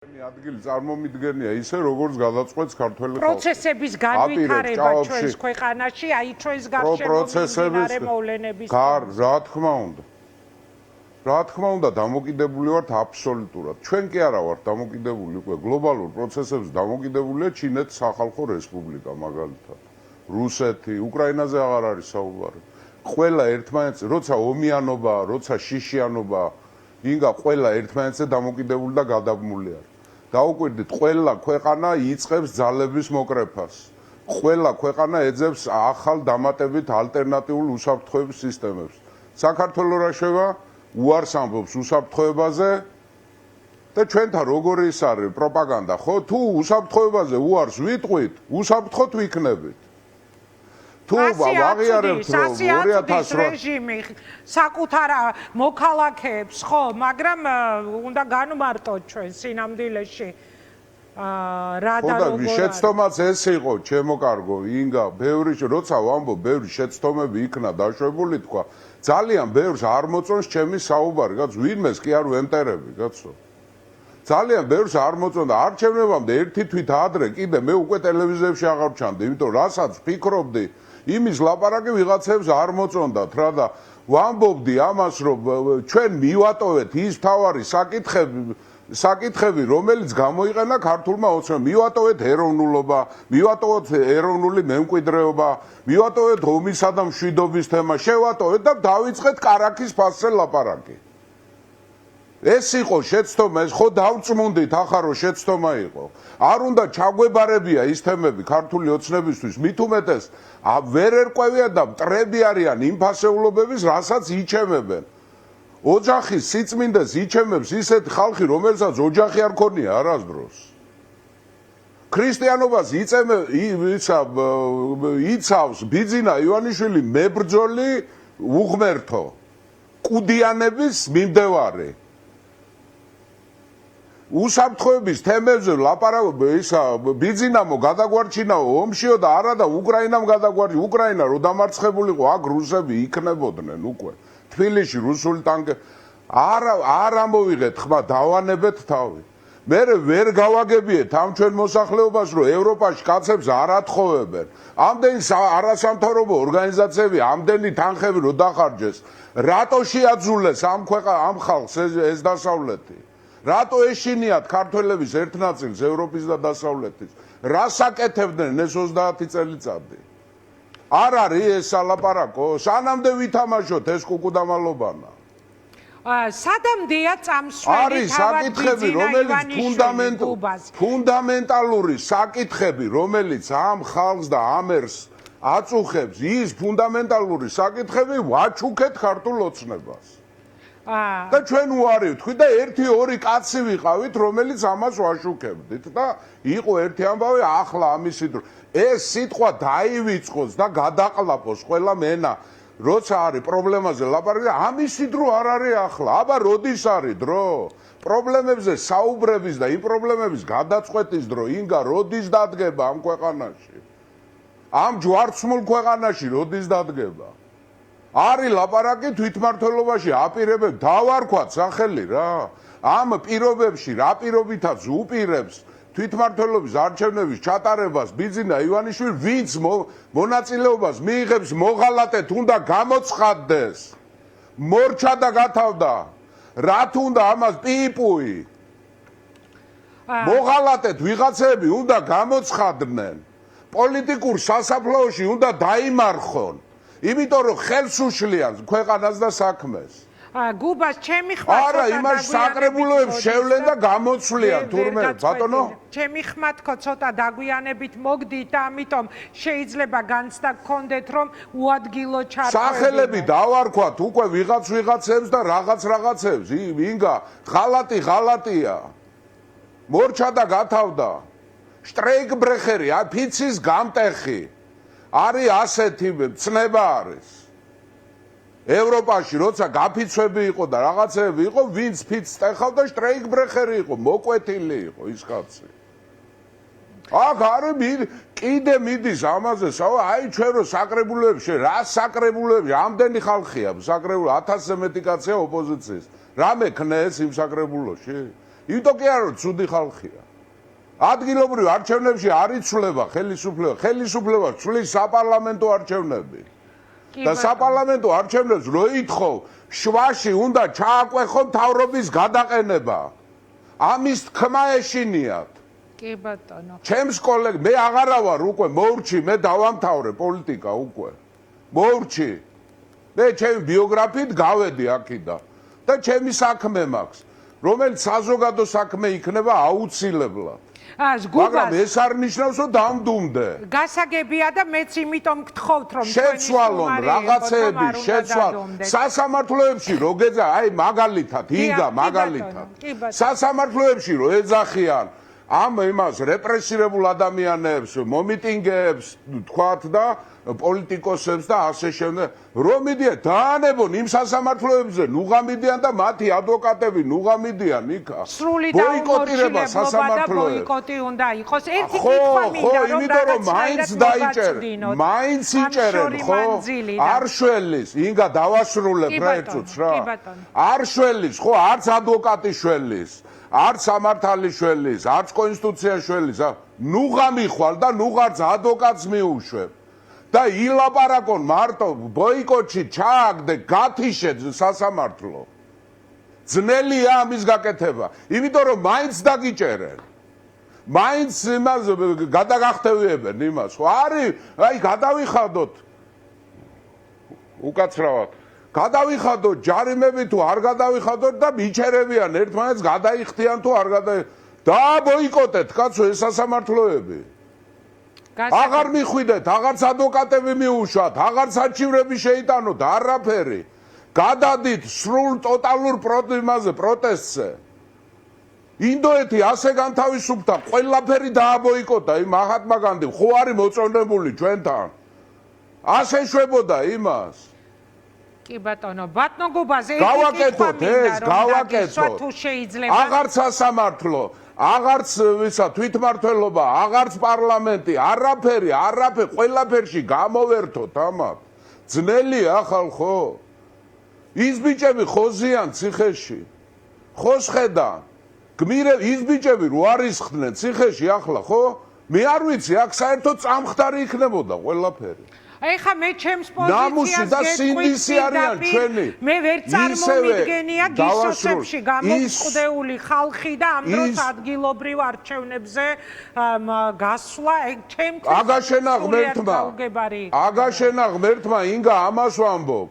ადგილი წარმომიდგენია ისე როგორც გადაწყვეტს ქართველი ხალხი. პროცესების განვითარება ჩვენს ქვეყანაში, აი ჩვენს გარშემო მიმდინარე მოვლენების რა თქმა უნდა. რა თქმა უნდა, დამოკიდებული ვართ აბსოლუტურად. ჩვენ კი არა ვართ დამოკიდებული, უკვე გლობალურ პროცესებზე დამოკიდებულია ჩინეთის სახალხო რესპუბლიკა მაგალითად. რუსეთი, უკრაინაზე აღარ არის საუბარი. ყველა ერთმანეთს, როცა ომიანობაა, როცა შიშიანობაა, ინგა ყველა ერთმანეთზე დამოკიდებული და გადაბმული არის. დაუკვირდით, ყველა ქვეყანა იწყებს ძალების მოკრეფას. ყველა ქვეყანა ეძებს ახალ დამატებით ალტერნატიულ უსაფრთხოების სისტემებს. საქართველო რა შევა? უარს ამბობს უსაფრთხოებაზე და ჩვენთან როგორი ის არის პროპაგანდა, ხო? თუ უსაფრთხოებაზე უარს ვიტყვით, უსაფრთხოთ ვიქნებით. თუ ვაღიარებთ რომ 2000 რეჟიმი საკუთარ მოქალაქეებს, ხო, მაგრამ უნდა განმარტოთ ჩვენ სინამდვილეში რა და როგორ არის. შეცდომაც ეს იყო, ჩემო კარგო, ინგა, ბევრი როცა ვამბობ, ბევრი შეცდომები იქნა დაშვებული, თქვა, ძალიან ბევრს არ მოწონს ჩემი საუბარი, კაც ვინმეს კი არ ვემტერები, კაცო. ძალიან ბევრს არ მოწონდა არჩევნებამდე ერთი თვით ადრე კიდე მე უკვე ტელევიზიებში აღარ ვჩანდი, იმიტომ რასაც ფიქრობდი იმის ლაპარაკი ვიღაცებს არ მოწონდათ რა და ვამბობდი ამას რომ ჩვენ მივატოვეთ ის თავარი საკითხები რომელიც გამოიყენა ქართულმა ოცნებამ მივატოვეთ ეროვნულობა მივატოვეთ ეროვნული მემკვიდრეობა მივატოვეთ ომისა და მშვიდობის თემა შევატოვეთ და დავიწყეთ კარაქის ფასზე ლაპარაკი ეს იყო შეცდომა ეს ხო დავწმუნდით ახლა რომ შეცდომა იყო არ უნდა ჩაგვებარებია ის თემები ქართული ოცნებისთვის მით უმეტეს ვერ ერკვევია და მტრები არიან იმ ფასეულობების რასაც იჩემებენ ოჯახის სიწმინდეს იჩემებს ისეთ ხალხი რომელსაც ოჯახი არ ქონია არასდროს ქრისტიანობას იცავს ბიძინა ივანიშვილი მებრძოლი უღმერთო კუდიანების მიმდევარი უსაფრთხოების თემებზე ლაპარაკობ ისა ბიძინამო გადაგვარჩინაო ომშიო და არა და უკრაინამ გადაგვარჩი უკრაინა რო დამარცხებულიყო აქ რუსები იქნებოდნენ უკვე თბილისში რუსული ტანკი არ ამოვიღეთ ხმა დავანებეთ თავი მე ვერ გავაგებიეთ ამ ჩვენ მოსახლეობას რომ ევროპაში კაცებს არ ათხოვებენ ამდენი არასამთავრობო ორგანიზაციები ამდენი თანხები რო დახარჯეს რატო შეაძულეს ამ ხალხს ეს დასავლეთი რატო ეშინიათ ქართველების ერთ ნაწილს ევროპის და დასავლეთის რას აკეთებდნენ ეს 30 წელიწადი არ არის ეს სალაპარაკო სანამდე ვითამაშოთ ეს კუკუდამალობანა სადამდეა წამსველი არის საკითხები რომელიც ფუნდამენტალური საკითხები რომელიც ამ ხალხს და ამ ერს აწუხებს ის ფუნდამენტალური საკითხები ვაჩუქეთ ქართულ ოცნებას და ჩვენ უარი ვთქვით და 1-2 კაცი ვიყავით რომელიც ამას ვაშუქებდით და იყო ერთი ამბავი ახლა ამისი დრო ეს სიტყვა დაივიწყოს და გადაყლაპოს ყველა მენა როცა არის პრობლემაზე ლაპარაკი ამისი დრო არ არის ახლა აბა როდის არის დრო პრობლემებზე საუბრების და იმ პრობლემების გადაწყვეტის დრო ინგა როდის დადგება ამ ქვეყანაში ამ ჯვარცმულ ქვეყანაში როდის დადგება არის ლაპარაკი თვითმმართველობაში აპირებებ დავარქვათ სახელი რა ამ პირობებში რა პირობითაც უპირებს თვითმმართველობის არჩევნების ჩატარებას ბიძინა ივანიშვილი ვინც მონაწილეობას მიიღებს მოღალატეთ უნდა გამოცხადდეს მორჩა და გათავდა რათ უნდა ამას პიპუი მოღალატეთ ვიღაცები უნდა გამოცხადდნენ პოლიტიკურ სასაფლაოში უნდა დაიმარხონ იმიტომ რომ ხელს უშლიან ქვეყანას და საქმეს გუბას ჩემი ხმა არა იმას საკრებულოებს შევლენ და გამოცვლიან თურმე ბატონო ჩემი ხმა თქო ცოტა დაგვიანებით მოგდით და ამიტომ შეიძლება განცდა გქონდეთ რომ უადგილო ჩარკვევი სახელები დავარქვათ უკვე ვიღაცებს და რაღაცებს ინგა ღალატია მორჩა და გათავდა შტრეიკბრეხერი ფიცის გამტეხი არის ასეთი ცნება არის ევროპაში როცა გაფიცვები იყო და რაღაცები იყო ვინც ფიცს ტეხავდა შტრეიკბრეხერი იყო მოკვეთილი იყო ის კაცი აქ არის კიდე მიდის ამაზე აი ჩვენ რო საკრებულოებში რა საკრებულოებში ამდენი ხალხია საკრებულო 1000-ზე მეტი კაცია ოპოზიციის რამე ქნეს იმ საკრებულოში იმიტომ კი არა რომ ცუდი ხალხია. ადგილობრივ არჩევნებში არ იცვლება ხელისუფლება ცვლის საპარლამენტო არჩევნები. და საპარლამენტო არჩევნებს რო ითხოვ, შვაში უნდა ჩააკვეხო მთავრობის გადაყენება. ამის თქმა ეშინიათ. კი ბატონო. ჩემს კოლეგ მე აღარა ვარ უკვე მოურჩი, მე დავამთავრე პოლიტიკა უკვე. მოურჩი. მე ჩემი ბიოგრაფიით გავედი აქედან და ჩემი საქმე მაქვს, რომელიც საზოგადო საქმე იქნება აუცილებლად. მაგრამ ეს არ ნიშნავს რომ დავდუმდე. გასაგებია და მეც იმიტომ გთხოვთ რომ შეცვალონ რაღაცეები, სასამართლოებში რო გეძა, აი მაგალითად, ინგა მაგალითად. სასამართლოებში რო ეძახიან ამ იმას რეპრესირებულ ადამიანებს, მომიტინგეებს, თქვათ და პოლიტიკოსებს და ასე შემდეგ, რომ მიდიან დაანებონ იმ სასამართლოებზე, ნუ გამიდიან და მათი ადვოკატები ნუ გამიდიან იქა. სრული დაუმორჩილებლობა და ბოიკოტი უნდა იყოს. ერთი კითხვა მინდა რომ მაინც დაიჭერენ, მაინც იჭერენ, ხო? არ შველის, ინგა დავასრულებ რა ერთს რა. არ შველის, ხო, არც ადვოკატი შველის. არც სამართალი შველის, არც კონსტიტუცია შველის, ნუ გამიხვალ და ნუღარც ადვოკატს მიუშვებ. და ილაპარაკონ მარტო ბოიკოტში ჩააგდე, გათიშე სასამართლო. ძნელია ამის გაკეთება, იმიტომ რომ მაინც დაგიჭერენ. მაინც იმას გადაგახტევიებენ იმას, ხო? არის, აი გადავიხადოთ. უკაცრავად. გადავიხადოთ ჯარიმები თუ არ გადავიხადოთ და მიჩერებიან ერთმანეთს გადაიხდიან თუ არ დააბოიკოტეთ კაცო ეს სასამართლოები. აღარ მიხვიდეთ, აღარც ადვოკატები მიუშვათ, აღარც არჩივრები შეიტანოთ, არაფერი. გადადით სრულ ტოტალურ პროტესტზე. ინდოეთი ასე განთავისუფლდა, ყველაფერი დააბოიკოტა, იმ მაჰატმა განდიმ ხო არის მოწონებული ჩვენთან. ასე შვებოდა იმას. კი ბატონო, ბატონო გუბაზე გავაკეთოთ ეს, გავაკეთოთ. თუ შეიძლება. აღარც სასამართლო, აღარც ვისა თვითმმართველობა, აღარც პარლამენტი, არაფერი, ყველაფერში გამოვერთოთ ამათ. ძნელია ხალხო. ის ბიჭები ხოზიან ციხეში. ხოს ხედან. ის ბიჭები რო არისხდნენ ციხეში ახლა, ხო? მე არ ვიცი, აქ საერთოდ წამხდარი იქნებოდა ყველაფერი. ეხა მე ჩემს პოზიციას გეტყვი, მე ვერ წარმომიდგენია გისოცებში გამოწყდეული ხალხი და ამ დროს ადგილობრივ არჩევნებზე გასვლა, ჩემთვის აგაშენა ღმერთმა ინგა ამას ვამბობ.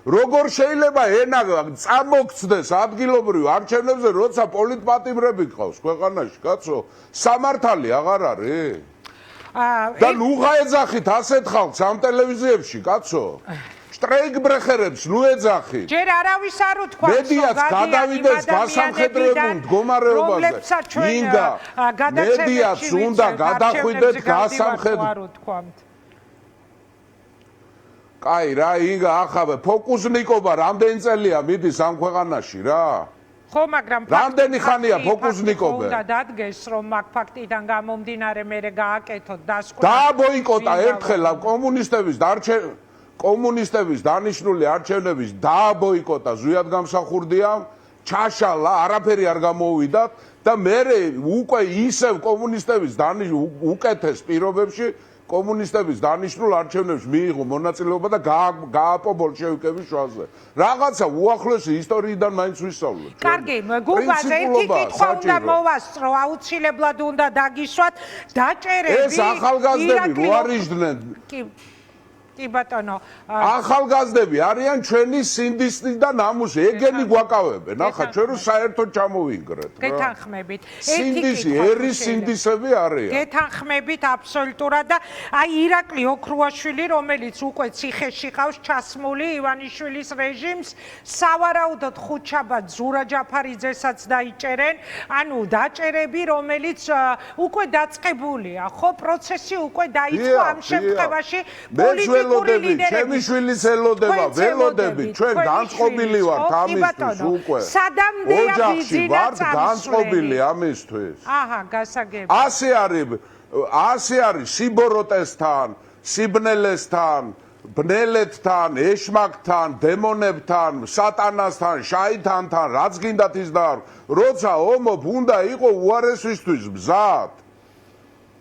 როგორ შეიძლება ენა წამოგცდეს ადგილობრივ არჩევნებზე, როცა პოლიტპატიმრები გყავს ქვეყანაში, კაცო? სამართალი აღარ არის? და ნუ გაეძახით ასეთ ხალხს ამ ტელევიზიებში, კაცო. შტრაიკბრეხერებს ნუ ეძახით. ჯერ არავის არ უთქვა, მედიაც გადავიდეს გასამხედროებულ მდგომარეობაზე. ინგა, მედიაც უნდა გადახვიდეთ გასამხედროებაზე. კაი რა, ინგა, ახლა ფოკუსნიკობა რამდენი წელია მიდის ამ ქვეყანაში რა? ხო, მაგრამ რამდენი ხანია ფოკუსნიკობა? უნდა დადგეს, რომ მაგ ფაქტიდან გამომდინარე მე გააკეთოთ დასკვნა. დააბოიკოტა ერთხელ კომუნისტების დანიშნული არჩევნების დააბოიკოტა ზვიად გამსახურდია, ჩაშალა, არაფერი არ გამოუვიდათ და მე უკვე ისევ კომუნისტების უკეთეს პირობებში კომუნისტების დანიშნულ არჩევნებში მიიღო მონაწილეობა და გააპო ბოლშევიკების შუაზე. რაღაცა უახლოესი ისტორიიდან მაინც ვისწავლოთ. კარგი, გუბაზე ერთი კითხვა უნდა მოვასწრო, აუცილებლად უნდა დაგისვათ დაჭერები. ეს ახალგაზრდები რო არიჟდნენ. კი ბატონო. ახალგაზრდები არიან ჩვენი სინდისი და ნამუსი, ეგენი გვაკავებენ. ახლა ჩვენ რო საერთოდ ჩამოვინგრეთ რა. გეთანხმებით. სინდისი, ერის სინდისები არიან. გეთანხმებით აბსოლუტურად და აი ირაკლი ოქრუაშვილი, რომელიც უკვე ციხეში ყავს ჩასმული ივანიშვილის რეჟიმს, სავარაუდოდ ხუთშაბათ ზურა ჯაფარიძესაც დაიჭერენ, ანუ დაჭერები, რომელიც უკვე დაწყებულია, ხო, პროცესი უკვე დაიწყო ამ შემთხვევაში პოლიტიკური ჩემი შვილის ელოდება, ველოდები, ჩვენ განწყობილი ვართ ამისთვის უკვე. სადამდეა ბიზინა განწყობილი ამისთვის. აჰა, გასაგები. ასე არის სიბოროტესთან, სიბნელესთან, ბნელეთთან, ეშმაკთან, დემონებთან, სატანასთან, შაიტანთან, რაც გინდათ ის და როცა ომობ უნდა იყო უარესისთვის მზად.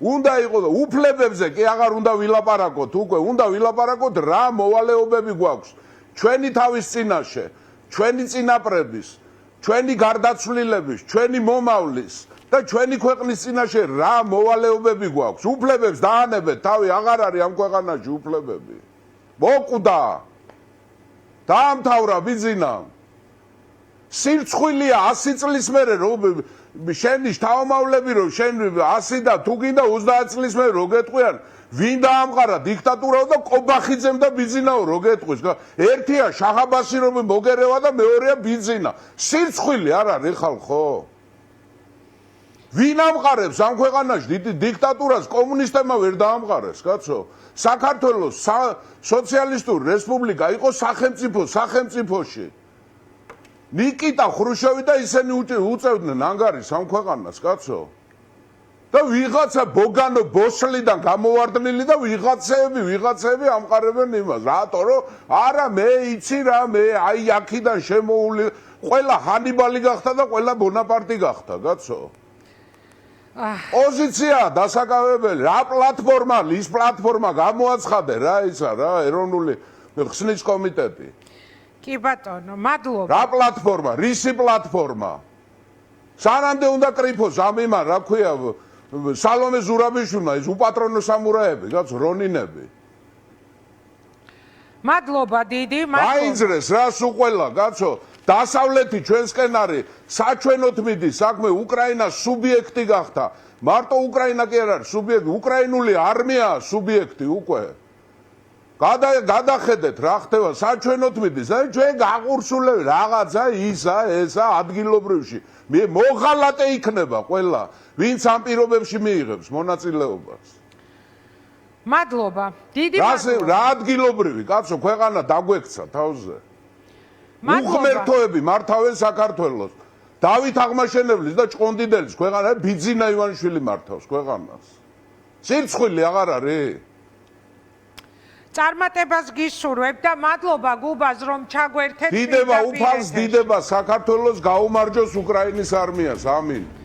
უნდა იყო და უფლებებზე კი აღარ უნდა ვილაპარაკოთ უკვე, უნდა ვილაპარაკოთ რა მოვალეობები გვაქვს ჩვენი თავის წინაშე, ჩვენი წინაპრების, ჩვენი გარდაცვლილების, ჩვენი მომავლის და ჩვენი ქვეყნის წინაშე რა მოვალეობები გვაქვს. უფლებებს დაანებეთ, თავი აღარ არის ამ ქვეყანაში უფლებები. მოკვდა. დაამთავრა ბიძინა. სირცხვილია 100 წლის მერე რომ შენი შთამომავლები რომ შენ 100 და თუ გინდა 30 წლის მერე რო გეტყვიან ვინ დაამყარა დიქტატურა და კობახიძემ და ბიძინაო რო გეტყვის. ერთია შაჰაბასი რომ მოგერევა და მეორეა ბიძინა. სირცხვილი არ არის ხალხო? ვინ ამყარებს ამ ქვეყანაში დიქტატურას? კომუნისტებმა ვერ დაამყარეს, კაცო. საქართველოს სოციალისტური რესპუბლიკა იყო სახელმწიფოში. ნიკიტა ხრუშოვი და ისინი უწევდნენ ანგარიშს ამ ქვეყანას, კაცო. და ვიღაცა ბოგანო ბოსლიდან გამოვარდნილი და ვიღაცები ამყარებენ იმას. რატო რომ არა მე იცი რა მე აი აქიდან შემოული ყველა ჰანიბალი გახდა და ყველა ბონაპარტი გახდა, კაცო. პოზიცია დასაკავებელი რა პლატფორმა ის პლატფორმა გამოაცხადე რა ისა რა ეროვნული ხსნის კომიტეტი. კი ბატონო, მადლობა. რა პლატფორმა? რისი პლატფორმა? სანამდე უნდა კრიფოს ამ იმან, რა ქვია, სალომე ზურაბიშვილმა, ის უპატრონო სამურაები, კაცო, რონინები. მადლობა დიდი, მადლობა. აიძრეს რა სულ ყველა, კაცო, დასავლეთი ჩვენსკენ არის საჩვენოთ მიდის საქმე უკრაინას სუბიექტი გახდა. მარტო უკრაინა კი არ არის სუბიექტი, უკრაინული არმიაა სუბიექტი უკვე. გადახედეთ რა ხდება საჩვენოთ მიდის და ჩვენ გაყურსულები რაღაცა ისა ესა ადგილობრივში მოღალატე იქნება ყველა ვინც ამ პირობებში მიიღებს მონაწილეობას. მადლობა. დიდი მადლობა. რა ადგილობრივი კაცო ქვეყანა დაგვექცა თავზე. უღმერთოები მართავენ საქართველოს. დავით აღმაშენებლის და ჭყონდიდელის ქვეყანა ბიძინა ივანიშვილი მართავს ქვეყანას. სირცხვილი აღარ არის? წარმატებას გისურვებ და მადლობა გუბას რომ ჩაგვერთეთ. დიდება უფალს დიდება საქართველოს გაუმარჯოს უკრაინის არმიას. ამინ.